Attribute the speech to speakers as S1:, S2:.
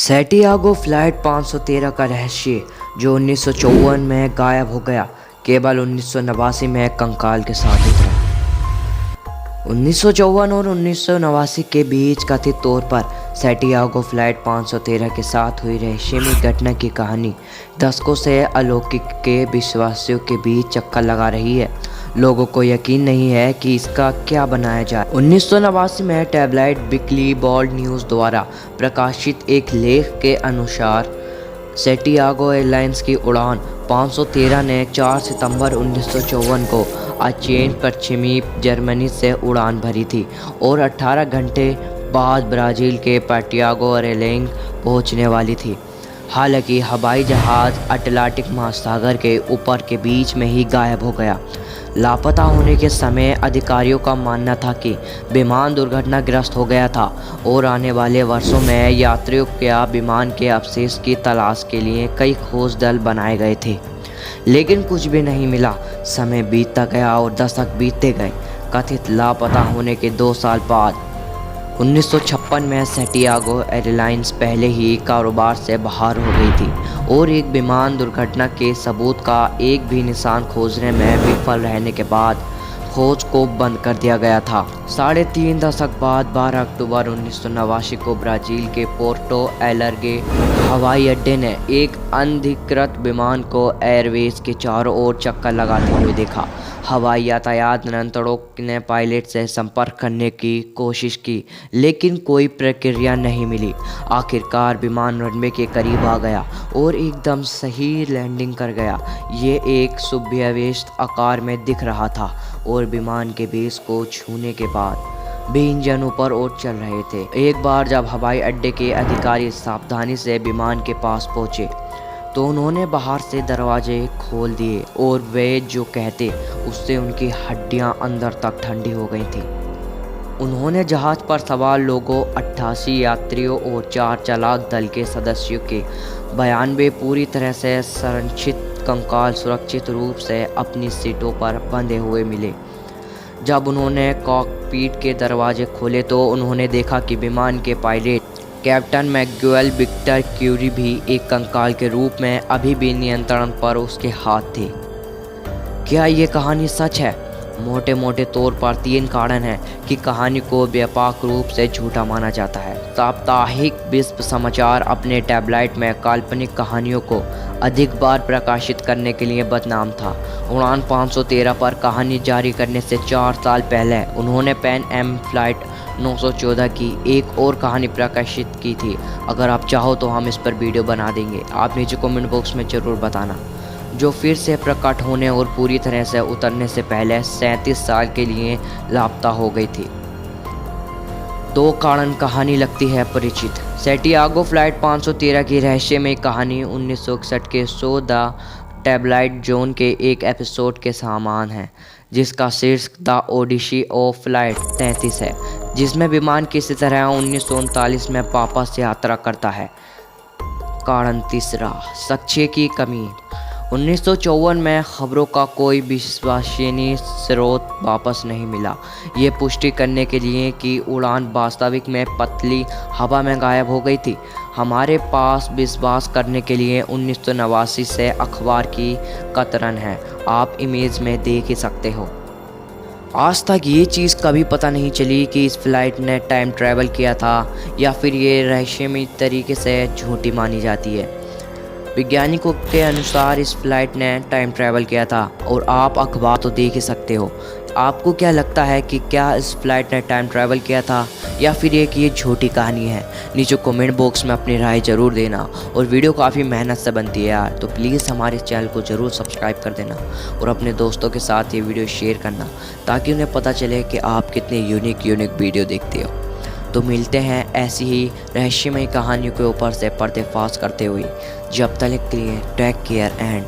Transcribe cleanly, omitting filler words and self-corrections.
S1: Santiago flight 513 का रहस्य जो 1954 में गायब हो गया, केवल 1989 में कंकाल के साथ उतरा। 1954 और 1989 के बीच कथित तौर पर सैंटियागो फ्लाइट 513 के साथ हुई रहस्यमयी घटना की कहानी दशकों से अलौकिक के विश्वासियों के बीच चक्कर लगा रही है। लोगों को यकीन नहीं है कि इसका क्या बनाया जाए। 1989 में टैबलॉइड वीकली वर्ल्ड न्यूज़ द्वारा प्रकाशित एक लेख के अनुसार सैंटियागो एयरलाइंस की उड़ान 513 ने 4 सितंबर 1954 को अचेन पश्चिमी जर्मनी से उड़ान भरी थी और 18 घंटे बाद ब्राज़ील के पैटियागो रेलिंग पहुंचने वाली थी। हालांकि हवाई जहाज़ अटलांटिक महासागर के ऊपर के बीच में ही गायब हो गया। लापता होने के समय अधिकारियों का मानना था कि विमान दुर्घटनाग्रस्त हो गया था और आने वाले वर्षों में यात्रियों या विमान के अवशेष की तलाश के लिए कई खोज दल बनाए गए थे, लेकिन कुछ भी नहीं मिला। समय बीतता गया और दशक बीतते गए। कथित लापता होने के 2 साल बाद 1956 में सैंटियागो एयरलाइंस पहले ही कारोबार से बाहर हो गई थी और एक विमान दुर्घटना के सबूत का एक भी निशान खोजने में विफल रहने के बाद खोज को बंद कर दिया गया था। 3.5 दशक बाद 12 अक्टूबर 1989 को ब्राज़ील के पोर्टो एलर्गे हवाई अड्डे ने एक अनधिकृत विमान को एयरवेज के चारों ओर चक्कर लगाते हुए देखा। हवाई यातायात नियंत्रणों ने पायलट से संपर्क करने की कोशिश की, लेकिन कोई प्रक्रिया नहीं मिली। आखिरकार विमान रनवे के करीब आ गया और एकदम सही लैंडिंग कर गया। ये एक सुव्यवस्थित आकार में दिख रहा था और विमान के बेस को छूने के बाद भी इंजन ऊपर और चल रहे थे। एक बार जब हवाई अड्डे के अधिकारी सावधानी से विमान के पास पहुंचे तो उन्होंने बाहर से दरवाजे खोल दिए और वे जो कहते उससे उनकी हड्डियां अंदर तक ठंडी हो गई थी। उन्होंने जहाज़ पर सवार लोगों, 88 यात्रियों और 4 चालक दल के सदस्यों के 92 पूरी तरह से संरक्षित कंकाल सुरक्षित रूप से अपनी सीटों पर बंधे हुए मिले। जब उन्होंने कॉकपिट के दरवाजे खोले तो उन्होंने देखा कि विमान के पायलट कैप्टन मैक्यूएल विक्टर क्यूरी भी एक कंकाल के रूप में अभी भी नियंत्रण पर उसके हाथ थे। क्या ये कहानी सच है? मोटे मोटे तौर पर 3 कारण हैं कि कहानी को व्यापक रूप से झूठा माना जाता है। साप्ताहिक विश्व समाचार अपने टैबलॉइड में काल्पनिक कहानियों को अधिक बार प्रकाशित करने के लिए बदनाम था। उड़ान 513 पर कहानी जारी करने से 4 साल पहले उन्होंने पैन एम फ्लाइट 914 की एक और कहानी प्रकाशित की थी। अगर आप चाहो तो हम इस पर वीडियो बना देंगे, आप नीचे कमेंट बॉक्स में ज़रूर बताना, जो फिर से प्रकट होने और पूरी तरह से उतरने से पहले 37 साल के लिए लापता हो गई थी। 2 कारण कहानी लगती है परिचित। सैंटियागो फ्लाइट 513 की रहस्यमयी कहानी 1961 के शो द टैबलॉइड जोन के एक एपिसोड के समान है, जिसका शीर्षक द ओडिसी ऑफ फ्लाइट 33 है, जिसमें विमान किसी तरह 1939 में वापस यात्रा करता है। कारण तीसरा, साक्ष्य की कमी। 1954 में खबरों का कोई विश्वसनीय स्रोत वापस नहीं मिला, ये पुष्टि करने के लिए कि उड़ान वास्तविक में पतली हवा में गायब हो गई थी। हमारे पास विश्वास करने के लिए 1989 से अखबार की कतरन है, आप इमेज में देख ही सकते हो। आज तक ये चीज़ कभी पता नहीं चली कि इस फ्लाइट ने टाइम ट्रैवल किया था या फिर ये रहस्यमयी तरीके से झूठी मानी जाती है। वैज्ञानिकों के अनुसार इस फ्लाइट ने टाइम ट्रैवल किया था और आप अखबार तो देख ही सकते हो। आपको क्या लगता है कि क्या इस फ्लाइट ने टाइम ट्रैवल किया था या फिर ये झूठी कहानी है? नीचे कमेंट बॉक्स में अपनी राय ज़रूर देना। और वीडियो काफ़ी मेहनत से बनती है यार, तो प्लीज़ हमारे चैनल को ज़रूर सब्सक्राइब कर देना और अपने दोस्तों के साथ ये वीडियो शेयर करना, ताकि उन्हें पता चले कि आप कितने यूनिक वीडियो देखते हो। तो मिलते हैं ऐसी ही रहस्यमयी कहानियों के ऊपर से पर्दाफाश करते हुए। जब तक के लिए टेक केयर एंड